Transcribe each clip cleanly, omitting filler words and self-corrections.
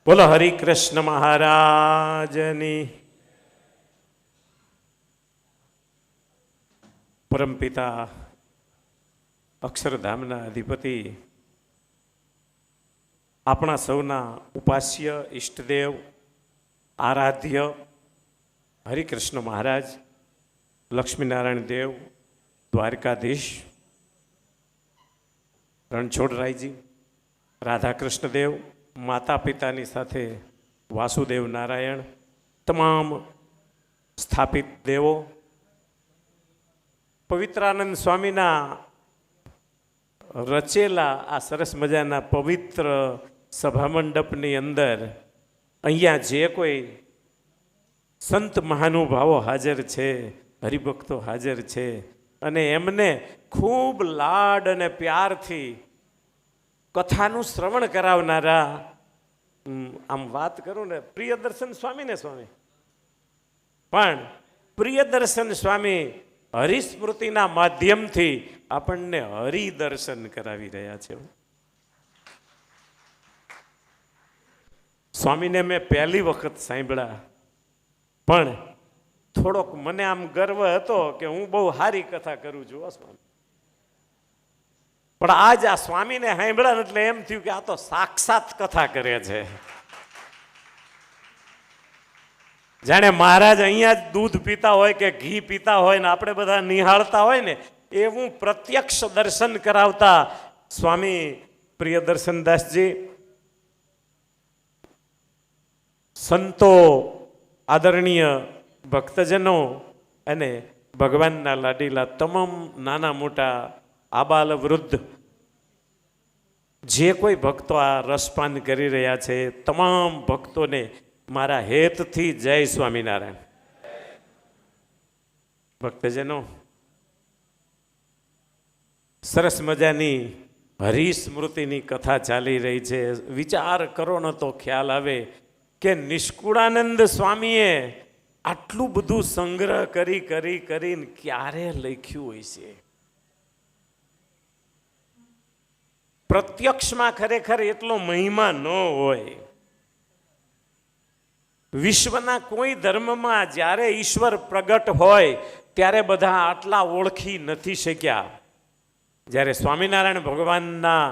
બોલો હરિકૃષ્ણ મહારાજની. પરમપિતા અક્ષરધામના અધિપતિ, આપણા સૌના ઉપાસ્ય ઈષ્ટદેવ આરાધ્ય હરિકૃષ્ણ મહારાજ, લક્ષ્મીનારાયણ દેવ, દ્વારકાધીશ, રણછોડરાયજી, રાધાકૃષ્ણ દેવ, માતા પિતાની સાથે વાસુદેવ નારાયણ, તમામ સ્થાપિત દેવો, પવિત્રાનંદ સ્વામીના રચેલા આ સરસ મજાના પવિત્ર સભામંડપની અંદર અહીંયા જે કોઈ સંત મહાનુભાવો હાજર છે, હરિભક્તો હાજર છે, અને એમને ખૂબ લાડ અને પ્યારથી કથાનું શ્રવણ કરાવનારા, આમ વાત કરું ને, પ્રિયદર્શન સ્વામી ને સ્વામી, પણ પ્રિયદર્શન સ્વામી હરિસ્મૃતિના માધ્યમથી આપણને હરિદર્શન કરાવી રહ્યા છે. સ્વામીને મેં પહેલી વખત સાંભળ્યા, પણ થોડોક મને આમ ગર્વ હતો કે હું બહુ સારી કથા કરું છું સ્વામી. પણ આજ આ સ્વામીને સાંભળ્યા એટલે એમ થયું કે આ તો સાક્ષાત કથા કરે છે. જાણે મહારાજ અહીંયા જ દૂધ પીતા હોય કે ઘી પીતા હોય ને આપણે બધા નિહાળતા હોય ને એવું પ્રત્યક્ષ દર્શન કરાવતા સ્વામી પ્રિયદર્શનદાસજી, સંતો, આદરણીય ભક્તજનો અને ભગવાનના લાડીલા તમામ નાના મોટા આબાલ વૃદ્ધ જે કોઈ ભક્તો આ રસપાન કરી રહ્યા છે, તમામ ભક્તોને મારા હેતથી જય સ્વામિનારાયણ. ભક્તજનો, સરસ મજાની હરિસ્મૃતિની કથા ચાલી રહી છે. વિચાર કરો ને તો ખ્યાલ આવે કે નિષ્કુળાનંદ સ્વામીએ આટલું બધું સંગ્રહ કરીને ક્યારે લખ્યું હોય છે. પ્રત્યક્ષમાં ખરેખર એટલો મહિમા ન હોય. વિશ્વના કોઈ ધર્મમાં જ્યારે ઈશ્વર પ્રગટ હોય ત્યારે બધા આટલા ઓળખી નથી શક્યા. જ્યારે સ્વામિનારાયણ ભગવાનના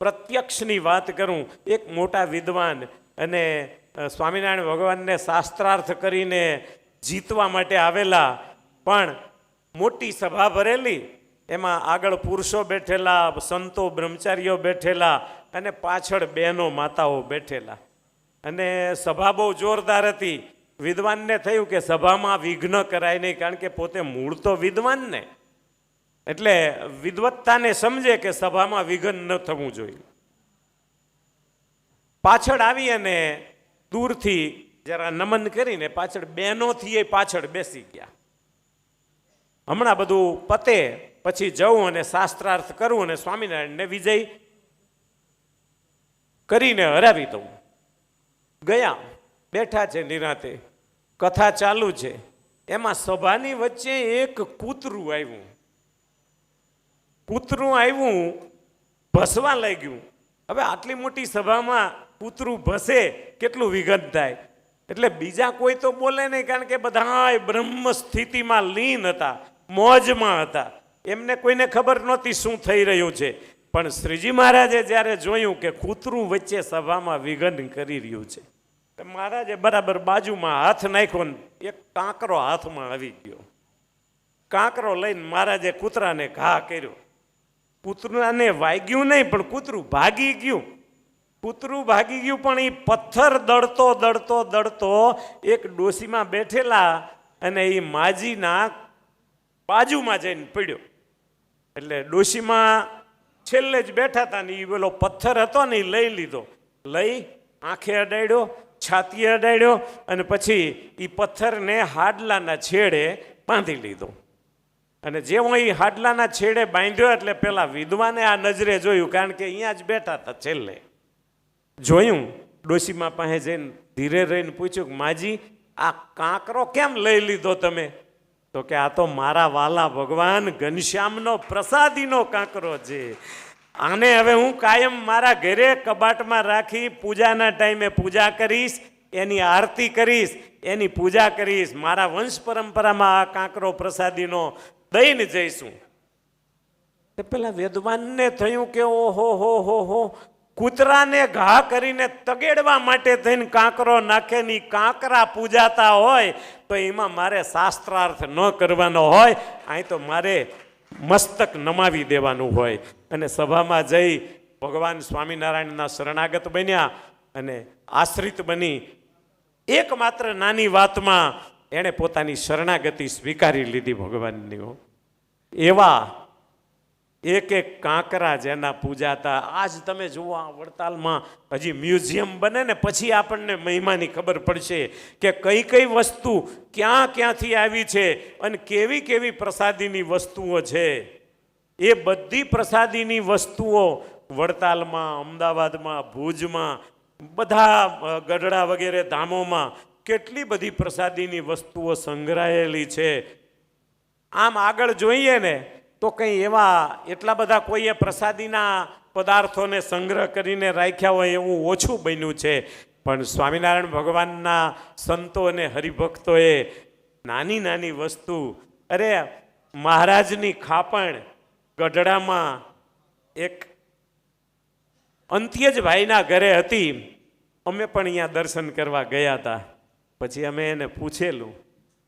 પ્રત્યક્ષની વાત કરું, એક મોટા વિદ્વાન અને સ્વામિનારાયણ ભગવાનને શાસ્ત્રાર્થ કરીને જીતવા માટે આવેલા, પણ મોટી સભા ભરેલી, એમાં આગળ પુરુષો બેઠેલા, સંતો બ્રહ્મચારીઓ બેઠેલા અને પાછળ બહેનો માતાઓ બેઠેલા, અને સભા બહુ જોરદાર હતી. વિદ્વાનને થયું કે સભામાં વિઘ્ન કરાય નહીં, કારણ કે પોતે મૂળ તો વિદ્વાન ને, એટલે વિદ્વત્તાને સમજે કે સભામાં વિઘ્ન ન થવું જોઈએ. પાછળ આવી અને દૂરથી જરા નમન કરીને પાછળ બહેનોથી એ પાછળ બેસી ગયા. હમણાં બધું પતે પછી જવું અને શાસ્ત્રાર્થ કરવું અને સ્વામિનારાયણને વિજય કરીને હરાવી દઉં. ગયા, બેઠા છે નિરાંતે, કથા ચાલુ છે. એમાં સભાની વચ્ચે એક કૂતરું આવ્યું. કૂતરું આવ્યું, ભસવા લાગ્યું. હવે આટલી મોટી સભામાં કૂતરું ભસે, કેટલું વિઘન થાય. એટલે બીજા કોઈ તો બોલે નહીં, કારણ કે બધા બ્રહ્મ સ્થિતિમાં લીન હતા, મોજમાં હતા. એમને કોઈને ખબર નહોતી શું થઈ રહ્યું છે. પણ શ્રીજી મહારાજે જ્યારે જોયું કે કૂતરું વચ્ચે સભામાં વિઘન કરી રહ્યું છે, મહારાજે બરાબર બાજુમાં હાથ નાખ્યો ને એક કાંકરો હાથમાં આવી ગયો. કાંકરો લઈને મહારાજે કૂતરાને ઘા કર્યો. કૂતરાને વાગ્યું નહીં, પણ કૂતરું ભાગી ગયું. કૂતરું ભાગી ગયું, પણ એ પથ્થર દળતો એક ડોશીમાં બેઠેલા અને એ માજીના બાજુમાં જઈને પડ્યો. એટલે ડોશીમાં છેલ્લે જ બેઠા હતા ને એ પેલો પથ્થર હતો ને એ લઈ લીધો. લઈ આંખે અડાડ્યો, છાતીએ અડાડ્યો, અને પછી એ પથ્થરને હાડલાના છેડે બાંધી લીધો. અને જેવો એ હાડલાના છેડે બાંધ્યો એટલે પેલા વિદ્વાને આ નજરે જોયું, કારણ કે અહીંયા જ બેઠા હતા. છેલ્લે જોયું, ડોશીમાં પાસે જઈને ધીરે રહીને પૂછ્યું કે માજી, આ કાંકરો કેમ લઈ લીધો તમે? તો કે આ તો મારા વાલા ભગવાન ઘનશ્યામનો પ્રસાદીનો કાંકરો છે. આને હવે હું કાયમ મારા ઘરે કબાટમાં રાખી પૂજાના ટાઈમે પૂજા કરીશ, એની આરતી કરીશ, એની પૂજા કરીશ. મારા વંશ પરંપરામાં આ કાંકરો પ્રસાદીનો દઈને જઈશું. તે પેલા વેદવાનને થયું કે ઓહો હો કૂતરાને ઘા કરીને તગેડવા માટે થઈને કાંકરો નાખે ની કાંકરા પૂજાતા હોય તો એમાં મારે શાસ્ત્રાર્થ ન કરવાનો હોય, અહીં તો મારે મસ્તક નમાવી દેવાનું હોય. અને સભામાં જઈ ભગવાન સ્વામિનારાયણના શરણાગત બન્યા અને આશ્રિત બની એકમાત્ર નાની વાતમાં એણે પોતાની શરણાગતિ સ્વીકારી લીધી ભગવાનની. એવા એક એક કાંકરા જેના પૂજાતા આજ તમે જુઓ આ વડતાલમાં હજી મ્યુઝિયમ બને ને પછી આપણને મહિમાની ખબર પડશે કે કઈ કઈ વસ્તુ ક્યાંથી આવી છે અને કેવી કેવી પ્રસાદીની વસ્તુઓ છે. એ બધી પ્રસાદીની વસ્તુઓ વડતાલમાં, અમદાવાદમાં, ભુજમાં, બધા ગઢડા વગેરે ધામોમાં કેટલી બધી પ્રસાદીની વસ્તુઓ સંગ્રહાયેલી છે. આમ આગળ જોઈએ ને તો કંઈ એવા એટલા બધા કોઈએ પ્રસાદીના પદાર્થોને સંગ્રહ કરીને રાખ્યા હોય એવું ઓછું બન્યું છે. પણ સ્વામિનારાયણ ભગવાનના સંતો અને હરિભક્તોએ નાની નાની વસ્તુ, અરે મહારાજની ખાપણ ગઢડામાં એક અંત્યજભાઈના ઘરે હતી. અમે પણ અહીંયા દર્શન કરવા ગયા હતા. પછી અમે એને પૂછેલું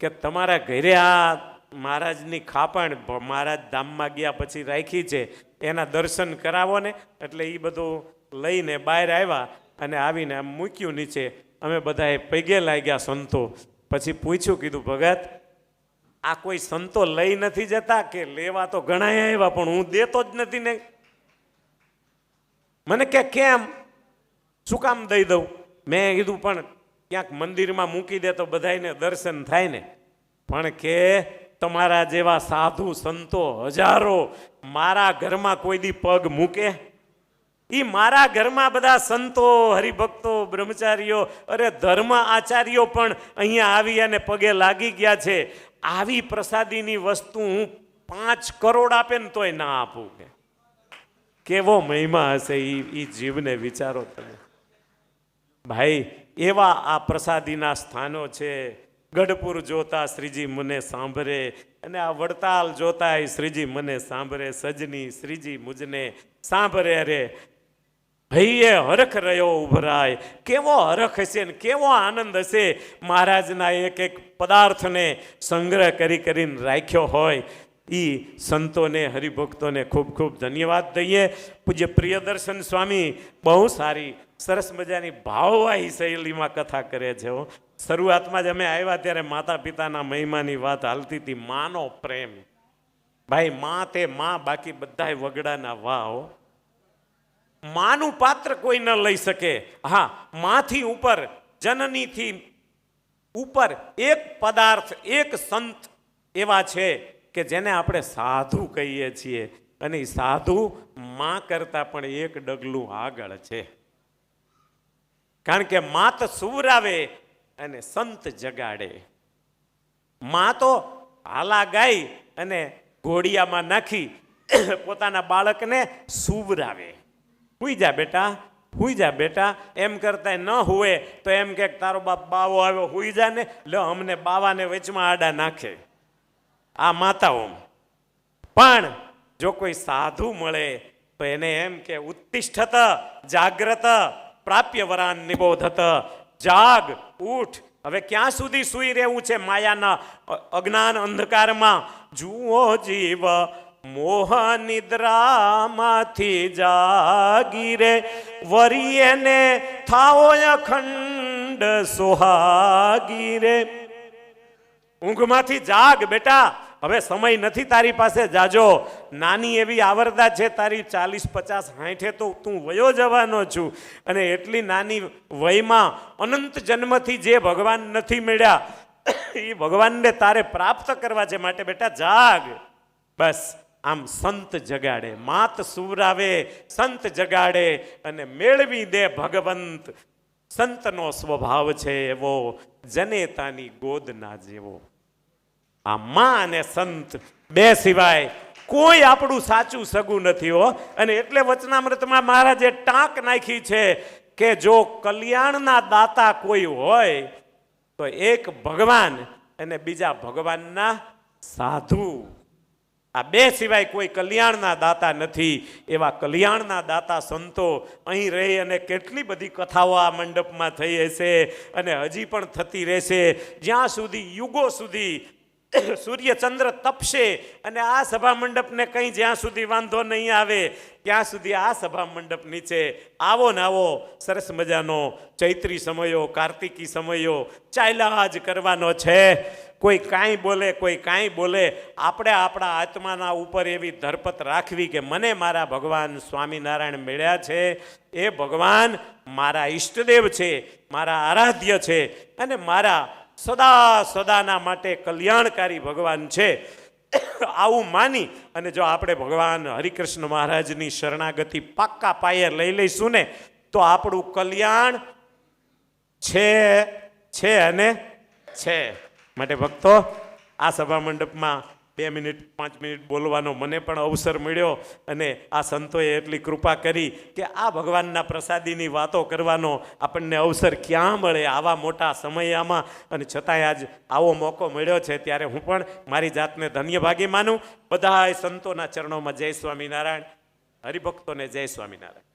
કે તમારા ઘરે આ મહારાજની ખાપણ મહારાજ ધામમાં ગયા પછી રાખી છે, એના દર્શન કરાવો ને. એટલે એ બધું લઈને બહાર આવ્યા અને આવીને આમ મૂક્યું નીચે. અમે બધાએ પગે લાગ્યા સંતો. પછી પૂછ્યું, કીધું ભગત આ કોઈ સંતો લઈ નથી જતા કે લેવા તો ઘણા આવ્યા પણ હું દેતો જ નથી ને. મને કે કેમ, શું કામ દઈ દઉં? મેં કીધું પણ ક્યાંક મંદિરમાં મૂકી દે તો બધાને દર્શન થાય ને. પણ કે તમારા જેવા સાધુ સંતો હજારો મારા ઘરમાં કોઈ દી પગ મૂકે? એ મારા ઘરમાં બધા સંતો, હરિભક્તો, બ્રહ્મચારીઓ, અરે ધર્મ આચાર્યો પણ અહીંયા આવી અને પગે લાગી ગયા છે. આવી પ્રસાદીની વસ્તુ હું 5 કરોડ આપે ને તોય ના આપું. કે કેવો મહિમા હશે એ જીવને વિચારો તમે ભાઈ. એવા આ પ્રસાદીના સ્થાનો છે. ગઢપુર જોતા શ્રીજી મને સાંભળે અને આ વડતાલ જોતા શ્રીજી મને સાંભળે. સજની શ્રીજી મુજને સાંભળે. અરે ભાઈએ હરખ રહ્યો ઉભરાય. કેવો હરખ હશે ને કેવો આનંદ હશે મહારાજના એક એક પદાર્થને સંગ્રહ કરીને રાખ્યો હોય. એ સંતોને, હરિભક્તોને ખૂબ ખૂબ ધન્યવાદ દઈએ. પૂજ્ય પ્રિયદર્શન સ્વામી બહુ સારી સરસ મજાની ભાવવાહી શૈલીમાં કથા કરે છે. શરૂઆતમાં જ અમે આવ્યા ત્યારે માતા પિતાના મહિમાની વાત હાલતી હતી. માનો પ્રેમ, ભાઈ માં તે માં, બાકી બધાય વગડાના વાહ. માનું પાત્ર કોઈ ન લઈ શકે. હા, માંથી ઉપર, જનનીથી ઉપર એક પદાર્થ, એક સંત એવા છે કે જેને આપણે સાધુ કહીએ છીએ. અને એ સાધુ માં કરતા પણ એક ડગલું આગળ છે. કારણ કે માત સુવરાવે અને સંત જગાડે. માં તો હાલા ગાય અને ઘોડિયામાં નાખી પોતાના બાળકને સુવરાવે. હુઈ જા બેટા, હુઈ જા બેટા. એમ કરતા ન હુએ તો એમ કે તારો બાપ બાવો આવ્યો, હુઈ જા ને. લો અમને બાવાને વચમાં આડા નાખે આ માતાઓ. પણ જો કોઈ સાધુ મળે તો એને એમ કે ઉત્તિષ્ઠત જાગ્રત પ્રાપ્ય વરાન નિબોધત. જાગ, ઉઠ, હવે ક્યાં સુધી સૂઈ રહેવું છે માયાના અજ્ઞાન અંધકારમાં? જુઓ જીવ મોહ નિદ્રામાંથી જાગી રે, વરિયને થાઓ અખંડ સોહાગી રે. ઊંઘમાંથી જાગ બેટા. હવે સમય નથી તારી પાસે જાજો. નાની એવી આવરદા છે તારી, 40, 50, 60 તો તું વયો જવાનો છું. અને એટલી નાની વયમાં અનંત જન્મથી જે ભગવાન નથી મળ્યા એ ભગવાનને તારે પ્રાપ્ત કરવા છે. માટે બેટા જાગ. બસ આમ સંત જગાડે, માત સુવરાવે, સંત જગાડે અને મેળવી દે ભગવંત. સંતનો સ્વભાવ છે એવો, જનેતાની ગોદ ના જેવો. આ માં અને સંત બે સિવાય કોઈ આપણું સાચું સગું નથી હો. અને એટલે વચનામૃતમાં મહારાજે ટાંક નાખી છે કે જો કલ્યાણના દાતા કોઈ હોય તો એક ભગવાન અને બીજા ભગવાનના સાધુ. આ બે સિવાય કોઈ કલ્યાણના દાતા નથી. એવા કલ્યાણના દાતા સંતો અહીં રહી અને કેટલી બધી કથાઓ આ મંડપમાં થઈ હશે અને હજી પણ થતી રહેશે જ્યાં સુધી યુગો સુધી સૂર્યચંદ્ર તપશે અને આ સભા મંડપને કંઈ જ્યાં સુધી વાંધો નહીં આવે ત્યાં સુધી આ સભા મંડપ નીચે આવો ને આવો સરસ મજાનો ચૈત્રી સમયો, કાર્તિકી સમયો ચાલ્યા જ કરવાનો છે. કોઈ કાંઈ બોલે, કોઈ કાંઈ બોલે, આપણે આપણા આત્માના ઉપર એવી ધરપત રાખવી કે મને મારા ભગવાન સ્વામિનારાયણ મળ્યા છે, એ ભગવાન મારા ઈષ્ટદેવ છે, મારા આરાધ્ય છે અને મારા સદા સદાના માટે કલ્યાણકારી ભગવાન છે. આવું માની અને જો આપણે ભગવાન હરિકૃષ્ણ મહારાજની શરણાગતિ પાક્કા પાયે લઈ લઈશું ને તો આપણું કલ્યાણ છે અને છે. માટે ભક્તો, આ સભા મંડપમાં 2 મિનિટ 5 મિનિટ બોલવાનો મને પણ અવસર મળ્યો અને આ સંતોએ એટલી કૃપા કરી કે આ ભગવાનના પ્રસાદીની વાતો કરવાનો આપણને અવસર ક્યાં મળે આવા મોટા સમયમાં. અને છતાંય આજ આવો મોકો મળ્યો છે ત્યારે હું પણ મારી જાતને ધન્યભાગી માનું. બધાય સંતોના ચરણોમાં જય સ્વામિનારાયણ, હરિભક્તોને જય સ્વામિનારાયણ.